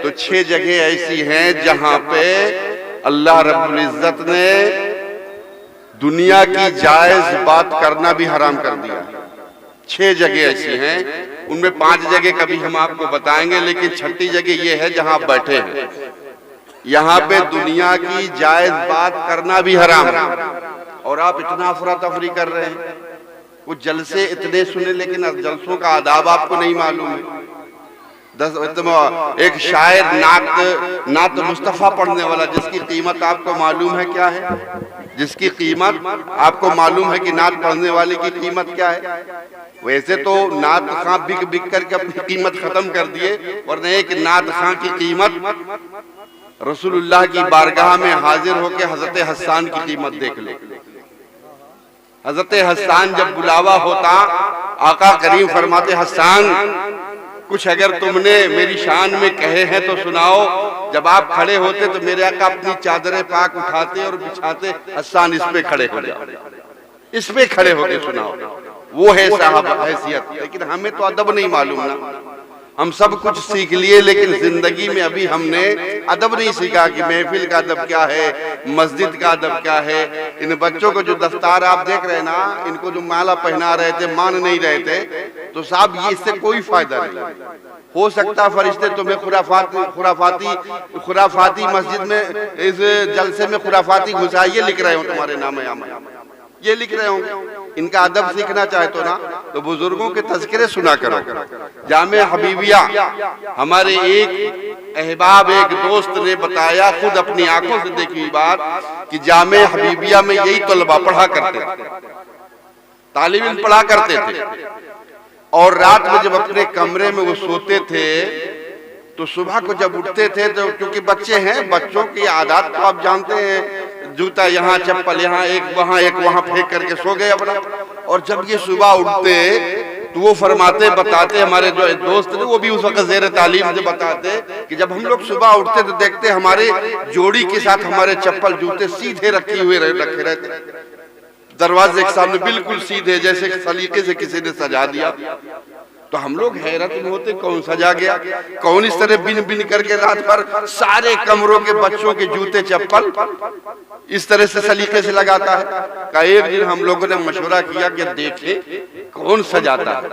तो 6 जगह ऐसी हैं जहां पे अल्लाह रब्बुल इज्जत ने दुनिया की जायज बात करना भी हराम कर दिया। 6 जगह ऐसी हैं, उनमें 5 जगह कभी हम आपको बताएंगे, लेकिन 6ठी जगह ये है जहां आप बैठे हैं। यहाँ पे दुनिया की जायज बात करना भी हराम है और आप इतना अफरा तफरी कर रहे हैं। वो जलसे इतने सुने लेकिन जलसों का आदाब आपको नहीं मालूम है। एक शायर नात मुस्तफा पढ़ने वाला, जिसकी कीमत आपको मालूम है क्या है? जिसकी कीमत आपको मालूम है कि नात पढ़ने वाले की कीमत क्या है? वैसे तो नात खां बिक बिक करके अपनी कीमत खत्म कर दिए, वरना एक नात खां की कीमत रसूलुल्लाह की बारगाह में हाजिर होकर हजरत हस्सान की कीमत देख ले। हजरत हस्सान जब बुलावा होता, आका करीम फरमाते, हस्सान कुछ अगर तुमने मेरी शान में कहे हैं तो सुनाओ। जब आप खड़े होते तो मेरे आका अपनी चादरें पाक उठाते और बिछाते, हस्सान इस पे खड़े हो जाओ, इस पे खड़े होके सुनाओ। वो है साहब हैसियत। लेकिन हमें तो अदब नहीं मालूम ना। हम सब कुछ सीख लिए लेकिन जिंदगी में अभी हमने अदब नहीं सीखा कि महफिल का अदब क्या है, मस्जिद का अदब क्या है। इन बच्चों को जो दस्तार आप देख रहे हैं ना, इनको जो माला पहना रहे थे, मान नहीं रहे थे, तो साहब ये इससे कोई फायदा नहीं। हो सकता फरिश्ते तुम्हें खुराफाती मस्जिद में, इस जलसे में खुराफाती घुसाइए लिख रहे हो तुम्हारे नाम ये लिख रहे होंगे। इनका अदब सीखना चाहे तो ना, तो बुजुर्गों के तज़किरे सुना करो। जामे हबीबिया, हमारे एक अहबाब, एक दोस्त ने बताया, खुद अपनी आंखों से देखी बात, कि जामे हबीबिया में यही तलबा पढ़ा करते थे, तालिब इल्म पढ़ा करते थे। और रात में जब अपने कमरे में वो सोते थे तो सुबह को जब उठते थे, तो क्योंकि बच्चे हैं, बच्चों की आदत तो आप जानते हैं, जूता यहाँ, चप्पल यहाँ, एक वहां फेंक करके सो गए अपना। और जब ये सुबह उठते तो वो फरमाते, बताते, हमारे जो दोस्त थे वो भी उस वक्त ज़ेर तालीम से बताते कि जब हम लोग सुबह उठते तो देखते हमारे जोड़ी के साथ हमारे चप्पल जूते सीधे रखे हुए रखे रहते, दरवाजे के सामने बिल्कुल सीधे, जैसे सलीके से किसी ने सजा दिया। तो हम लोग हैरत में होते, कौन सजा गया, कौन इस तरह बिन बिन करके रात भर सारे कमरों के बच्चों के जूते चप्पल इस तरह से सलीके से लगाता है। का एक दिन हम लोगों ने मशवरा किया कि देखे कौन सजाता है।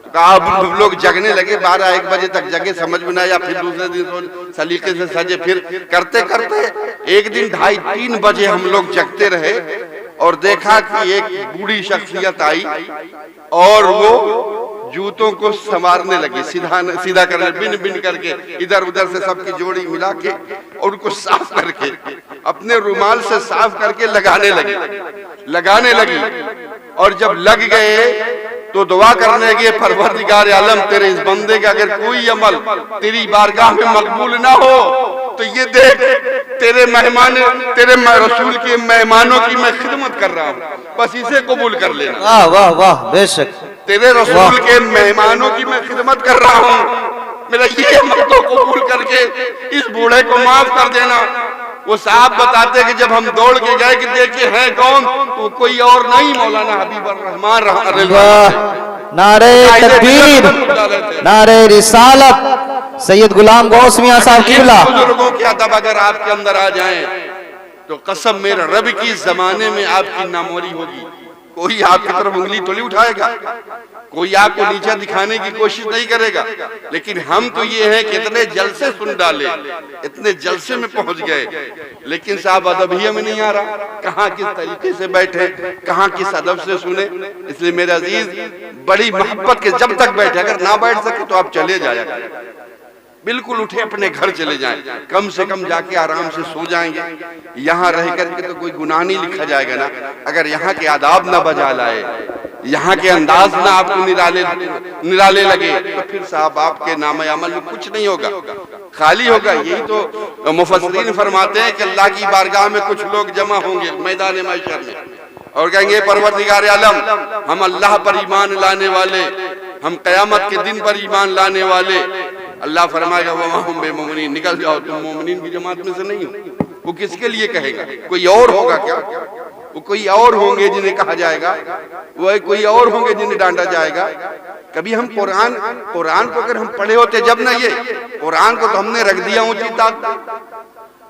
तो अब लोग जगने लगे, 12-1 बजे तक जगे, समझ में ना आया। फिर दूसरे दिन सलीके से सजे, फिर करते करते एक दिन 2:30-3 बजे हम लोग जगते रहे और देखा कि एक बूढ़ी शख्सियत आई और वो जूतों को संवारने लगी, सीधा करने, बिन बिन करके इधर उधर से सबकी जोड़ी मिला के और उनको साफ करके अपने रुमाल से साफ करके लगाने लगी। और जब लग गए तो दुआ करने लगे, परवरदिगार आलम, तेरे इस बंदे का अगर कोई अमल तेरी बारगाह में मकबूल ना हो तो ये देख, तेरे रसूल के मेहमानों की मैं खिदमत कर रहा हूँ, बस इसे कबूल कर लेना। वाह वाह वाह, बेशक। तेरे रसूल के मेहमानों की मैं खिदमत कर रहा हूँ, मेरा ये अमल को कबूल करके इस बूढ़े को माफ कर देना। वो साहब बताते कि जब हम दौड़ के गए कि देखे हैं कौन, तो कोई और नहीं, मौलाना हबीब रहमान। नारे तकबीर, नारे रिसालत, सैयद गुलाम गौस मियां साहब किबला। बुजुर्गों के अदब अगर आपके अंदर आ जाएं तो कसम मेरे रब की, जमाने में आपकी नामोरी होगी। कोई आपकी तरफ उंगली तो नहीं उठाएगा, कोई आपको नीचा दिखाने की कोशिश नहीं करेगा। लेकिन हम तो ये है कि इतने जलसे सुन डाले, इतने जलसे में पहुंच गए, लेकिन साहब अदब ही हमें नहीं आ रहा, कहाँ किस तरीके से बैठे, कहाँ किस अदब से सुने। इसलिए मेरे अजीज, बड़ी मोहब्बत के जब तक बैठे, अगर ना बैठ सके तो आप चले जाया, बिल्कुल उठे अपने घर चले जाएं, कम से कम जाके आराम से सो जाएंगे। यहाँ रह करके तो कोई गुनाह नहीं लिखा जाएगा ना। अगर यहाँ के आदाब ना बजा लाए, यहाँ के अंदाज ना आपको निराले लगे, तो फिर साहब आपके नाम अमल में कुछ नहीं होगा, खाली होगा। यही तो मुफस्सिरीन फरमाते हैं कि अल्लाह की बारगाह में कुछ लोग जमा होंगे मैदान महशर में और कहेंगे, परवरदिगार आलम, हम अल्लाह पर ईमान लाने वाले, हम क़यामत के दिन पर ईमान लाने वाले। अल्लाह फरमाएगा, वमा हुम बिमुमिनीन, निकल जाओ, तुम मोमिनीन की जमात में से नहीं हो। वो किसके लिए कहेगा? कोई और होगा क्या? वो कोई और होंगे जिन्हें कहा जाएगा, वो कोई और होंगे जिन्हें डांटा जाएगा। कभी हम कुरान को अगर हम पढ़े होते जब ना, ये कुरान को तो हमने रख दिया ऊंची ताक।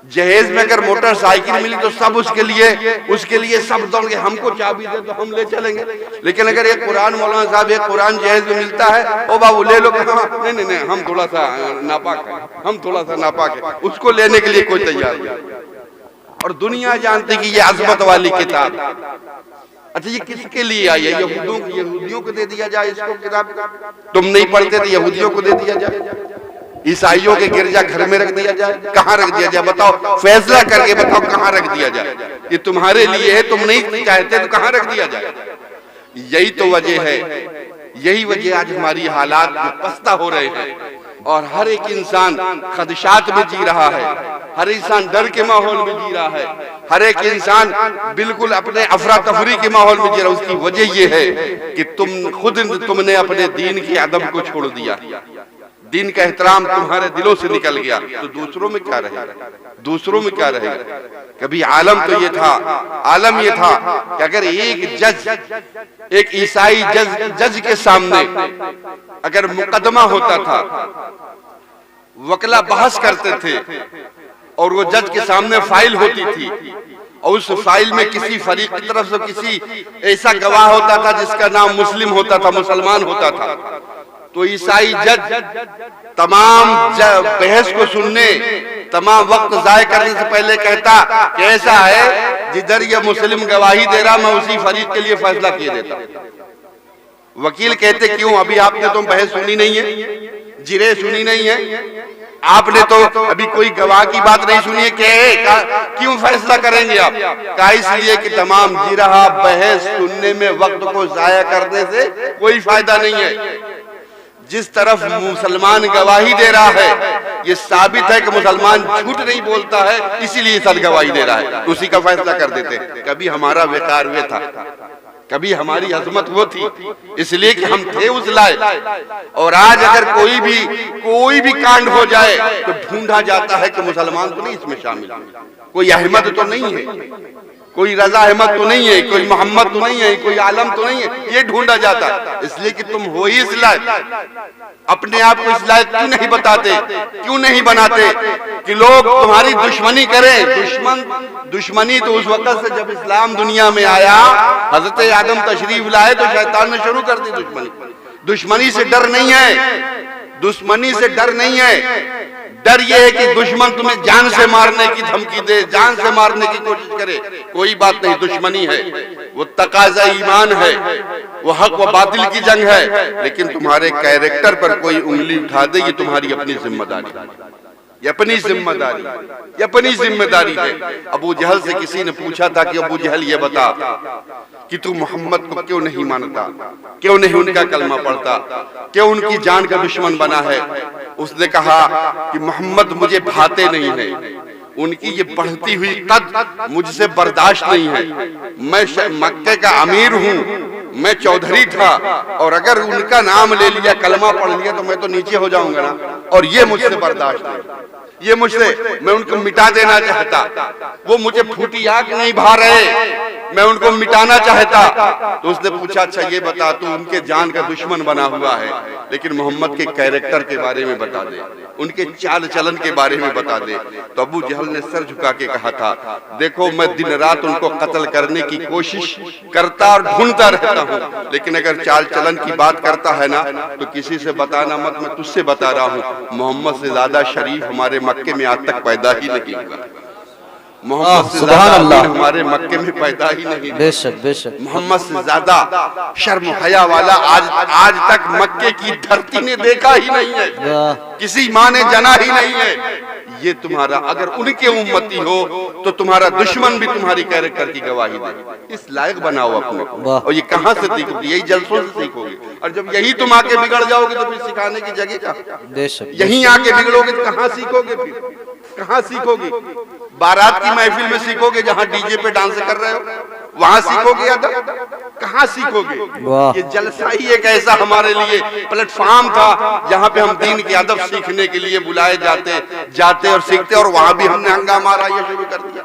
जहेज में अगर मोटरसाइकिल मिली तो सब उसके लिए सब दौड़ के हमको चाबी दे तो हम ले चलेंगे। लेकिन अगर एक कुरान मौलाना साहब एक कुरान जहेज में मिलता है, ओ बाबू ले लो, नहीं हम थोड़ा सा नापाक है, उसको लेने के लिए कोई तैयार नहीं। और दुनिया जानती कि ये अजमत वाली किताब। अच्छा, ये किसके लिए आई है? यहूदियों को दे दिया जाए इसको किताब। तुम नहीं पढ़ते तो यहूदियों को दे दिया जाए, ईसाइयों के गिरजा घर में रख दिया जाए। कहाँ रख दिया जाए बताओ, फैसला करके बताओ कहाँ रख दिया जाए। ये तुम्हारे लिए है, तुम नहीं चाहते तो कहाँ रख दिया जाए? यही तो वजह है, यही वजह आज हमारी हालात में पस्ता हो रहे हैं। और हर एक इंसान खदशात में जी रहा है, हर इंसान डर के माहौल में जी रहा है, हर एक इंसान बिल्कुल अपने अफरा तफरी के माहौल में जी रहा है। उसकी वजह यह है कि तुमने अपने दीन के अदब को छोड़ दिया, दीन का एहतराम तुम्हारे दिलों से निकल गया, तो दूसरों में क्या रहेगा? कभी आलम ये था कि अगर एक ईसाई जज के सामने अगर मुकदमा होता था, वकला बहस करते थे और वो जज के सामने फाइल होती थी और उस फाइल में किसी फरीक की तरफ से किसी ऐसा गवाह होता था जिसका नाम मुस्लिम होता था, मुसलमान होता था, तो ईसाई जज तमाम बहस को सुनने, तमाम वक्त जाय करने से पहले कहता कि ऐसा है जिधर ये मुस्लिम गवाही दे रहा मैं उसी फरीक के लिए फैसला किए देता। वकील कहते क्यों? अभी आपने तो बहस सुनी नहीं है, जिरे सुनी नहीं है, आपने तो अभी कोई गवाह की बात नहीं सुनी है, क्यों फैसला करेंगे आप? कहा इसलिए कि तमाम जिरहा बहस सुनने में वक्त को जाया करने से कोई फायदा नहीं है। जिस तरफ मुसलमान गवाही दे रहा है ये साबित है कि मुसलमान झूठ नहीं बोलता है, इसीलिए सद गवाही दे रहा है, उसी का फैसला कर देते। कभी हमारा वेकार हुए था, कभी हमारी अजमत वो थी, इसलिए कि हम थे उस लायक। और आज अगर कोई भी कांड हो जाए तो ढूंढा जाता है कि मुसलमान तो नहीं इसमें शामिल, कोई अहमद तो नहीं है, कोई रजा अहमद तो नहीं है, कोई मोहम्मद तो नहीं है, कोई आलम तो नहीं है, ये ढूंढा जाता है। इसलिए कि तुम हो ही इस लायक, अपने आप को इस लायक क्यों नहीं बताते, क्यों नहीं बनाते कि लोग तुम्हारी दुश्मनी करें? दुश्मनी तो उस वक्त से जब इस्लाम दुनिया में आया, हजरत आदम तशरीफ लाए तो शैतान ने शुरू कर दी दुश्मनी से डर नहीं है, दुश्मनी से डर नहीं है। डर ये है कि दुश्मन तुम्हें जान से मारने की धमकी दे, जान से मारने की कोशिश करे। कोई बात नहीं, दुश्मनी है, वो तकाजा ईमान है, वो हक व बातिल की जंग है। लेकिन तुम्हारे कैरेक्टर पर कोई उंगली उठा दे, ये तुम्हारी अपनी जिम्मेदारी, ये अपनी जिम्मेदारी है। अबू जहल से किसी ने पूछा था कि अबू जहल ये बता कि तू मोहम्मद को क्यों नहीं मानता, क्यों नहीं उनका कलमा पढ़ता, क्यों उनकी जान का दुश्मन बना है? उसने कहा कि मोहम्मद मुझे भाते नहीं है, उनकी ये बढ़ती हुई कद मुझसे बर्दाश्त नहीं है। मैं मक्के का अमीर हूँ, मैं चौधरी था, और अगर उनका नाम ले लिया, कलमा पढ़ लिया तो मैं तो नीचे हो जाऊंगा ना, और ये मुझसे बर्दाश्त नहीं, मैं उनको मिटा देना चाहता। वो मुझे फूटी आग नहीं भा रहे, मैं उनको मिटाना चाहता। तो उसने पूछा अच्छा ये बता, तू उनके जान का दुश्मन बना हुआ है, लेकिन मोहम्मद के कैरेक्टर के बारे में बता दे, उनके चाल चलन के बारे में बता दे। तो अबू जहल ने सर झुका के कहा था, देखो मैं दिन रात उनको कत्ल करने की कोशिश करता और ढूंढता रहता हूँ, लेकिन अगर चाल चलन की बात करता है ना तो किसी से बताना मत, मैं तुझसे बता रहा हूँ, मोहम्मद से ज्यादा शरीफ हमारे मक्के में आज तक पैदा ही नहीं हुआ। मोहम्मद से ज्यादा हमारे मक्के में पैदा ही नहीं, बेशक मोहम्मद से ज्यादा शर्म हया वाला आज तक मक्के की धरती ने देखा ही नहीं है, किसी माँ ने जना ही नहीं है। ये तुम्हारा, अगर उनके उम्मती हो तो तुम्हारा दुश्मन भी तुम्हारी कैरेक्टर की गवाही दे। इस लायक बनाओ अपने को। और ये कहाँ से सीखोगे? यही जलसों से सीखोगे। और जब यही तुम आके बिगड़ जाओगे तो फिर सिखाने की जगह क्या? यहीं आके बिगड़ोगे तो कहाँ सीखोगे? फिर कहाँ सीखोगे? बारात की महफिल में सीखोगे जहाँ डीजे पे डांस कर रहे हो, वहां सीखोगे अदब? कहाँ सीखोगे? ये जलसा ही एक ऐसा हमारे लिए प्लेटफॉर्म था जहाँ पे हम दीन के अदब सीखने के लिए बुलाए जाते और सीखते, और वहां भी हमने हंगामा मारा, ये शुरू कर दिया।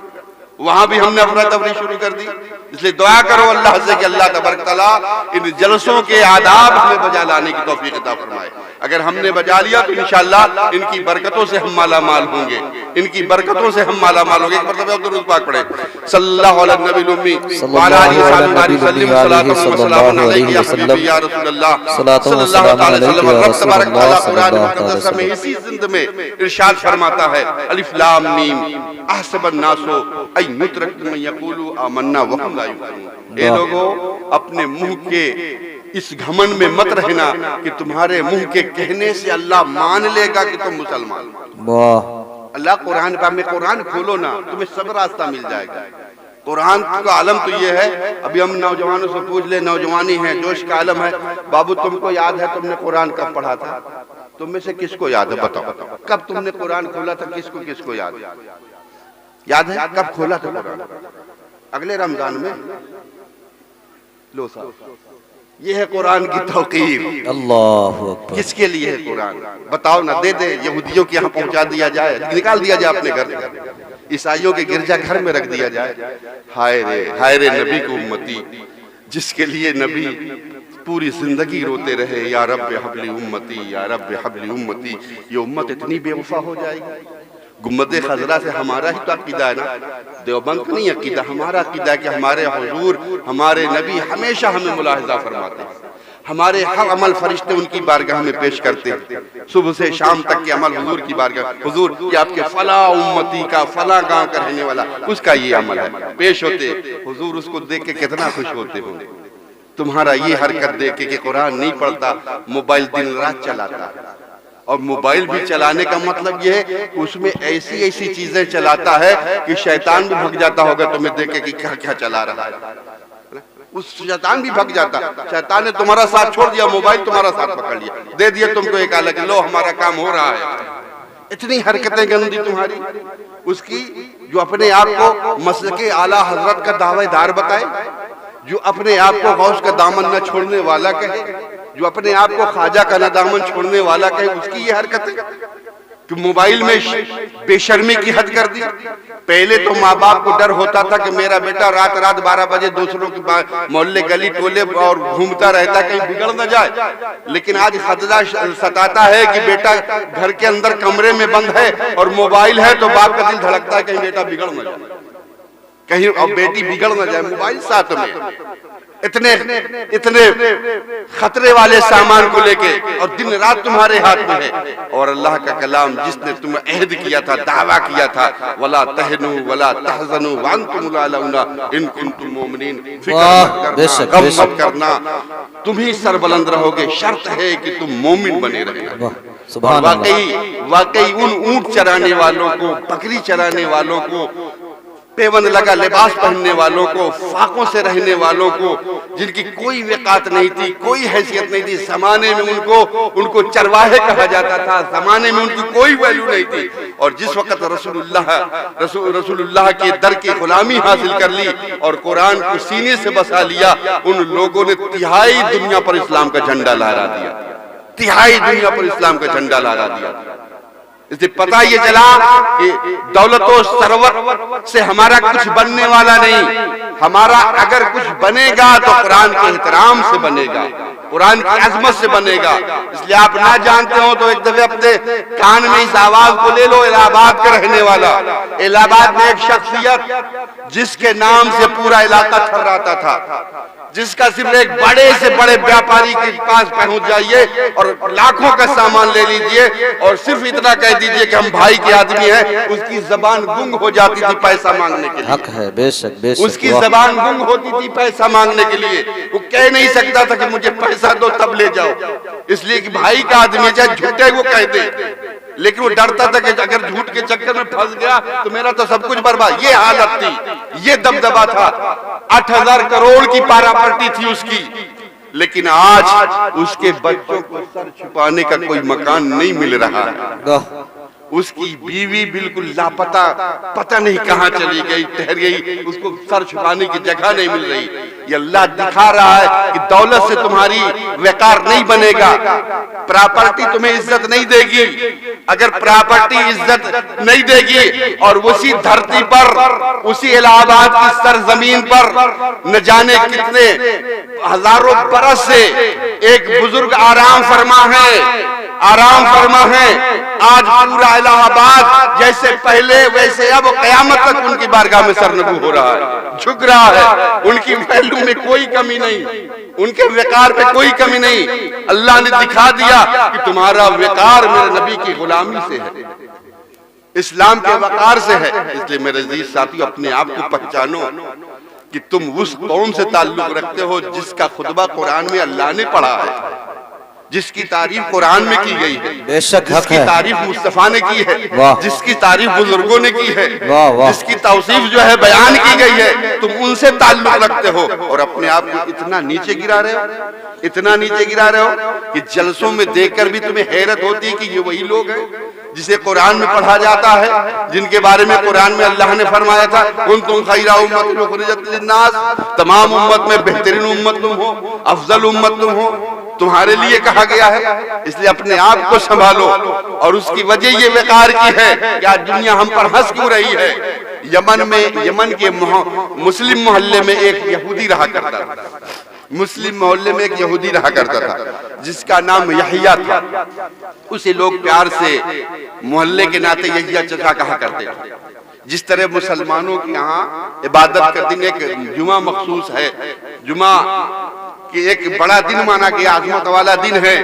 वहां भी हमने अफरा तफरी शुरू कर दी। इसलिए दुआ करो अल्लाह से कि अल्लाह तबारक तआला इन जलसों के आदाब हमें बजा लाने की तौफीक अता फरमाए। अगर हमने बजा लिया तो इंशाअल्लाह इनकी बरकतों से हम माला माल होंगे, इनकी बरकतों से हम माला माल होंगे। एक मरतबा दुरूद पाक पढ़े, सल्लल्लाहु अलैहि नबी उम्मी व अला आलिहि वसल्लम सलातु व सलाम अलैहि या हबीबी या रसूलल्लाह सल्लल्लाहु अलैहि वसल्लम। रब तबारक तआला कुरान मुकद्दस में इसी जिंद में इरशाद फरमाता है, अलिफ लाम मीम अहसबन नासो अन युतरकू मन यक़ूलू आमन्ना व हुम ला युफ़्तनून। ए लोगों, अपने मुंह के इस घमंड में मत रहना कि तुम्हारे मुंह के कहने से अल्लाह मान लेगा कि तुम मुसलमान। अल्लाह कुरान में कुरान खोलो ना, तुम्हें सब रास्ता मिल जाएगा। कुरान का आलम तो ये है, अभी हम नौजवानों से पूछ ले, नौजवानी है, जोश का आलम है। बाबू तुमको याद है तुमने कुरान कब पढ़ा था? तुम में से किसको याद है? बताओ कब तुमने कुरान खोला था? किसको किसको याद है? कब खोला था कुरान? अगले रमजान में। लो साहब, ये है कुरान की तौकीर। अल्लाह किसके लिए है कुरान? बताओ ना, दे दे यहूदियों के यहाँ पहुंचा दिया जाए, निकाल दिया जाए अपने घर से, ईसाइयों के गिरजा घर में रख दिया जाए। हाय रे नबी को उम्मती, जिसके लिए नबी पूरी जिंदगी रोते रहे, या रब हबली उम्मती, या रब हबली उम्मती। ये उम्मत इतनी बेवफा हो जाएगी। गुम्बद खजरा से हमारा ही तो अकीदा है ना, देवबंद का नहीं अकीदा। हमारा अकीदा है कि हमारे हुजूर, हमारे नबी हमेशा हमें मुलाहिजा फरमाते हैं। हमारे हर अमल फरिश्ते उनकी बारगाह में पेश करते हैं। सुबह से शाम तक के अमल हुजूर की बारगाह, हुजूर ये आपके फला उम्मती का, फला गांव का रहने वाला, उसका ये अमल है, पेश होते। हुजूर उसको देख के कितना खुश होते होंगे। तुम्हारा ये हरकत देख के कि कुरान नहीं पढ़ता, मोबाइल दिन रात चलाता है। और मोबाइल भी चलाने का मतलब ये है उसमें ऐसी ऐसी चीजें चलाता है कि शैतान भी भग जाता होगा तुम्हें देख के कि क्या क्या चला रहा है। उस शैतान भी भग जाता। शैतान ने तुम्हारा साथ छोड़ दिया, मोबाइल तुम्हारा साथ पकड़ लिया, दे दिया तुमको एक अलग, लो हमारा काम हो रहा है। इतनी हरकतें गंदी तुम्हारी। उसकी जो अपने आप को मसलके आला हजरत का दावेदार बताए, जो अपने आप को गौस का दामन न छोड़ने वाला कहे, जो अपने आप को ख्वाजा का न दामन छोड़ने वाला कहे, उसकी ये हरकत है कि मोबाइल में बेशर्मी की हद कर दी। पहले तो माँ बाप को डर होता था कि मेरा बेटा रात 12 बजे दूसरों के मोहल्ले गली टोले और घूमता रहता, कहीं बिगड़ न जाए। लेकिन आज खतरा सताता है कि बेटा घर के अंदर कमरे में बंद है और मोबाइल है, तो बाप का दिल धड़कता है कहीं बेटा बिगड़ न जाए, कहीं और बेटी बिगड़ न जाए, मोबाइल साथ में। इतने खतरे वाले सामान को लेके और दिन रात तुम्हारे हाथ में है। और अल्लाह का कलाम जिसने तुम्हें अहद किया था, दावा किया था, वला तहनु वला तहजनु व अंतुम लाउना इन कुंतुम मुमिनीन, गम मत करना, तुम ही सरबुलंद रहोगे, शर्त है कि तुम मोमिन बने रहना। वाकई उन ऊंट चराने वालों को, बकरी चराने वालों को, पेवन लगा लिबास पहनने वालों को, फाकों से रहने वालों को, जिनकी कोई वकात नहीं थी, कोई हैसियत नहीं थी, जमाने में उनको चरवाहे कहा जाता था, जमाने में उनकी कोई वैल्यू नहीं थी। और जिस वक्त रसूलुल्लाह के दर की गुलामी हासिल कर ली और कुरान को सीने से बसा लिया, उन लोगों ने तिहाई दुनिया पर इस्लाम का झंडा लहरा दिया, तिहाई दुनिया पर इस्लाम का झंडा लहरा दिया। इसलिए पता ये चला कि दौलत और सरवत से हमारा कुछ बनने वाला नहीं। हमारा अगर कुछ बनेगा तो कुरान के एहतराम से बनेगा, कुरान की अजमत से बनेगा। इसलिए आप ना जानते हो तो एक दफे अपने कान में इस आवाज को ले लो। इलाहाबाद का रहने वाला, इलाहाबाद में एक शख्सियत जिसके नाम से पूरा इलाका थर्राता था, जिसका सिर्फ एक बड़े से बड़े व्यापारी के पास पहुंच जाइए और लाखों का सामान ले लीजिए और सिर्फ इतना कह दीजिए कि हम भाई के आदमी हैं, उसकी जबान गुंग हो जाती थी पैसा मांगने के लिए। हक है, बेशक बेशक, उसकी जबान गुंग होती थी पैसा मांगने के लिए। वो कह नहीं सकता था कि मुझे पैसा दो तब ले जाओ, इसलिए कि भाई का आदमी चाहे झूठे वो कह दे, लेकिन वो डरता था कि अगर झूठ के चक्कर में फंस गया तो मेरा तो सब कुछ बर्बाद। ये हालत थी, ये दबदबा था। 8000 करोड़ की पारापर्टी थी उसकी, लेकिन आज उसके बच्चों को सर छुपाने का कोई मकान नहीं मिल रहा है। उसकी बीवी बिल्कुल लापता, पता नहीं कहाँ चली गई, ठहर गई, उसको सर छुपाने की जगह नहीं मिल रही। ये अल्लाह दिखा रहा है कि दौलत से तुम्हारी वकार नहीं बनेगा, प्रॉपर्टी तुम्हें इज्जत नहीं देगी, अगर प्रॉपर्टी इज्जत नहीं देगी और उसी धरती पर, उसी इलाहाबाद की सरजमीन पर न जाने कितने हजारों बरस से एक बुजुर्ग आराम फरमा है। आज पूरा इलाहाबाद जैसे पहले वैसे अब कयामत तक उनकी बारगाह में सरनगू हो रहा है, झुक रहा है। उनकी वैल्यू में कोई कमी नहीं, उनके विकार में कोई कमी नहीं। अल्लाह ने दिखा दिया कि तुम्हारा विकार मेरे नबी की गुलामी से है, इस्लाम के वकार से है। इसलिए मेरे अजीज साथियों, अपने आप को पहचानो कि तुम उस कौम से ताल्लुक रखते हो जिसका खुतबा कुरान में अल्लाह ने पढ़ा है, जिसकी तारीफ कुरान में की गई है, बेशक हक जिसकी है, तारीफ मुस्तफा ने की है, जिसकी तारीफ बुजुर्गों ने की है, वाह वाह, जिसकी तौसीफ जो है बयान की गई है, तुम उनसे ताल्लुक रखते हो और अपने आप को इतना नीचे गिरा रहे हो, इतना नीचे गिरा रहे हो कि जलसों में देखकर भी तुम्हें हैरत होती है कि ये वही लोग हैं जिसे कुरान में पढ़ा जाता है, जिनके बारे में कुरान में अल्लाह ने फरमाया था कुंतुम खैरा उम्मतिन उखरिजत लिन्नास, तमाम उम्मत में बेहतरीन उम्मत तुम हो, अफजल उम्मत तुम हो, तुम्हारे लिए कहा गया है। इसलिए अपने आप को संभालो। और उसकी वजह ये बेकार की है कि आज दुनिया हम पर हंस क्यों रही है। यमन के मुस्लिम मोहल्ले में एक यहूदी रहा करता था, मुस्लिम मोहल्ले में एक यहूदी रहा करता था जिसका नाम यहिया था। उसे लोग प्यार से मोहल्ले के नाते यहिया चचा कहा करते थे। जिस तरह मुसलमानों के यहाँ इबादत का दिन एक जुमा मखसूस है, जुमा कि एक बड़ा दिन माना गया, आजमत वाला दिन है,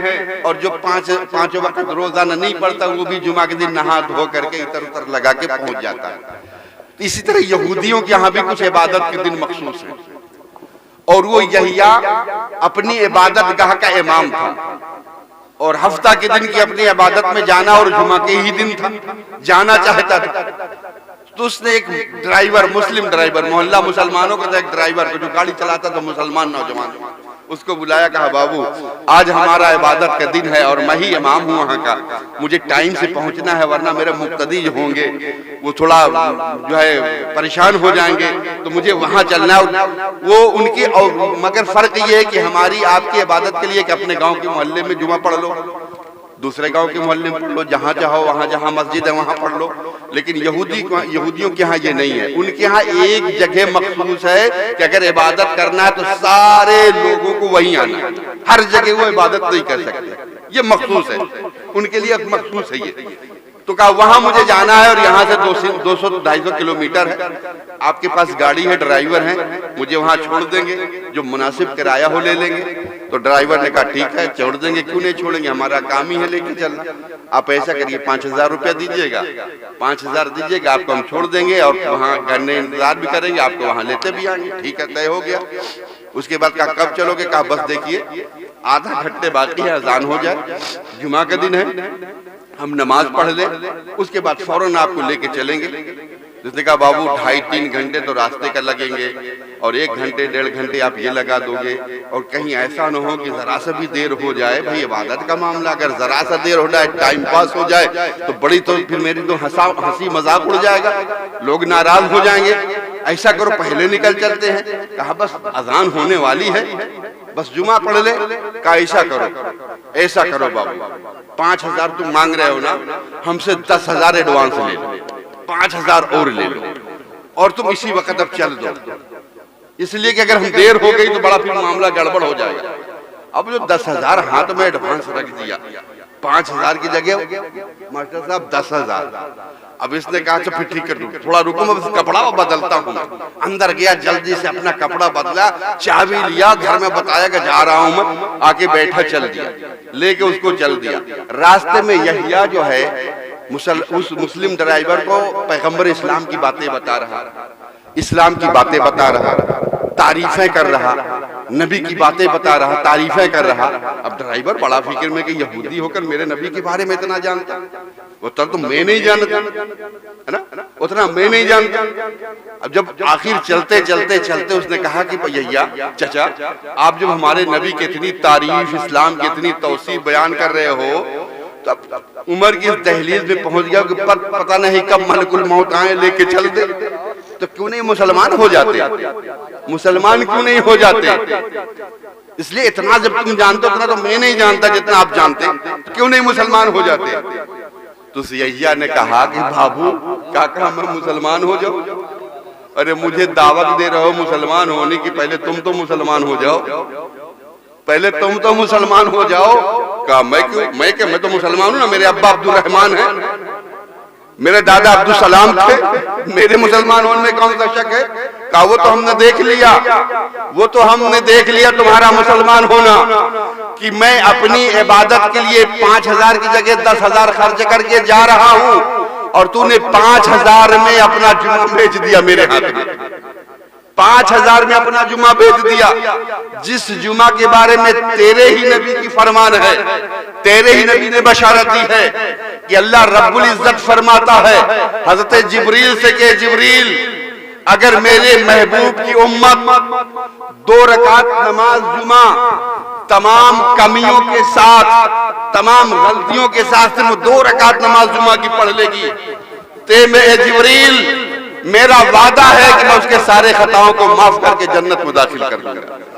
और जो पांचों वक्त रोजाना नहीं पढ़ता वो भी जुमा के दिन नहा धो करके इतर उतर लगा के पहुंच जाता है। तो इसी तरह यहूदियों के यहाँ भी कुछ इबादत के दिन मखसूस है, और वो यहिया अपनी इबादत गाह का इमाम था और हफ्ता के दिन की अपनी इबादत में जाना और जुमा के ही दिन था, जाना चाहता था। तो उसने एक ड्राइवर, मुस्लिम ड्राइवर, मोहल्ला मुसलमानों का एक ड्राइवर को जो गाड़ी चलाता था, मुसलमान नौजवान, उसको बुलाया, कहा बाबू आज हमारा इबादत का दिन है और मैं ही इमाम हूँ वहाँ का, मुझे टाइम से पहुँचना है वरना मेरे मुक्तदी जो होंगे वो थोड़ा जो है परेशान हो जाएंगे, तो मुझे वहाँ चलना है। वो उनकी, और मगर फर्क ये है कि हमारी आपकी इबादत के लिए कि अपने गाँव के मोहल्ले में जुमा पढ़ लो, दूसरे गांव के मोहल्ले में पढ़ लो, जहां चाहो वहां, जहां मस्जिद है वहां पढ़ लो। लेकिन यहूदियों के यहाँ ये नहीं है। उनके यहाँ एक जगह मखसूस है कि अगर इबादत करना है तो सारे लोगों को वहीं आना है, हर जगह वो इबादत नहीं कर सकते, ये मखसूस है उनके लिए, मखसूस है ये। तो कहा वहां मुझे जाना है और यहाँ से 200-250 किलोमीटर है, आपके पास गाड़ी है, ड्राइवर है, मुझे वहां छोड़ देंगे, जो मुनासिब किराया हो ले लेंगे। तो ड्राइवर ने कहा ठीक है छोड़ देंगे, क्यों नहीं छोड़ेंगे, हमारा काम ही है लेके चलना। आप ऐसा करिए 5000 रुपया दीजिएगा, 5000 दीजिएगा, आपको हम छोड़ देंगे और वहाँ घंटे इंतजार भी करेंगे, आपको वहाँ लेते भी आएंगे। ठीक है, तय हो गया। उसके बाद कहा कब चलोगे, कहा बस देखिए आधा घंटे बाकी है, अजान हो जाए, जुमा का दिन है, हम नमाज पढ़ ले, उसके बाद फौरन आपको लेके चलेंगे। जिसने कहा बाबू 2.5-3 घंटे तो रास्ते का लगेंगे और 1 घंटे 1.5 घंटे आप ये लगा दोगे, और कहीं ऐसा न हो कि जरा सा भी देर हो जाए, भाई इबादत का मामला, अगर जरा सा देर हो जाए, टाइम पास हो जाए तो बड़ी, तो फिर मेरी तो हंसी मजाक उड़ जाएगा, लोग नाराज हो जाएंगे। ऐसा करो पहले निकल चलते हैं। कहा बस अजान होने वाली है, बस जुमा पढ़ ले। कहा ऐसा करो बाबू 5000 तुम मांग रहे हो ना, हमसे 10,000 एडवांस ले लो, 5000 और ले लो, और तुम इसी वक्त अब चल दो, इसलिए कि अगर हम देर हो गई तो बड़ा फिर मामला गड़बड़ हो जाएगा। अब जो 10,000 हाथ में एडवांस रख दिया, 5000 की जगह मास्टर साहब 10,000। अब इसने कहा तो फिर ठीक कर दूं, थोड़ा रुको मैं कपड़ा बदलता हूँ। अंदर गया, जल्दी से अपना कपड़ा बदला, चाबी लिया, घर में बताया कि जा रहा हूँ मैं, आके बैठा, चल दिया, लेके उसको चल दिया। रास्ते में यहिया जो है उस मुस्लिम ड्राइवर को पैगंबर इस्लाम की बातें बता रहा, इस्लाम की बातें बता रहा, तारीफें कर रहा, नबी की बातें बता रहा, तारीफें कर रहा। अब ड्राइवर बड़ा फिक्र में कि यहूदी होकर मेरे नबी के बारे में इतना जानता, उतना तो मैं नहीं जानता, है ना, उतना मैं नहीं जानता। अब जब आखिर चलते चलते चलते उसने कहा कि भैया चचा, आप जब हमारे नबी की इतनी तारीफ, इस्लाम की इतनी तौसीफ बयान कर रहे हो, तब उम्र की इस दहलीज में पहुंच गया कि पता नहीं कब मलकुल मौत आए लेके चल दे, तो क्यों नहीं मुसलमान हो जाते, मुसलमान क्यों नहीं हो जाते। इसलिए इतना जब तुम जानते हो उतना तो मैं नहीं जानता जितना आप जानते, तो क्यों नहीं मुसलमान हो जाते। तो सिय्या ने कहा कि बाबू काका मैं मुसलमान हो जाऊं? अरे मुझे दावत दे रहे हो मुसलमान होने की, पहले तुम तो मुसलमान हो जाओ, पहले तुम तो मुसलमान हो जाओ। कहा मैं क्यों, मैं तो मुसलमान हूं ना, मेरे अब्बा अब्दुल रहमान है, मेरे दादा अब्दुल सलाम थे, मेरे मुसलमान होने में कौन सा शक है? कहा वो तो हमने देख लिया, वो तो हमने देख लिया तुम्हारा मुसलमान होना, कि मैं अपनी इबादत के लिए 5,000 की जगह 10,000 खर्च करके जा रहा हूं और तूने 5,000 में अपना जुमा बेच दिया मेरे हाथ में, 5,000 में अपना जुमा बेच दिया। जिस जुमा के बारे में तेरे ही नबी की फरमान है, तेरे ही नबी ने बशारत दी है कि अल्लाह रब्बुल इज्जत फरमाता है हजरत जिब्रील से कि जिब्रील अगर मेरे महबूब की उम्मत 2 रकात नमाज जुमा तमाम कमियों के साथ, तमाम गलतियों के साथ सिर्फ 2 रकात नमाज जुमा की पढ़ लेगी, ते में जिब्रील मेरा वादा है कि मैं उसके सारे खताओं को माफ करके जन्नत में दाखिल कर दूंगा।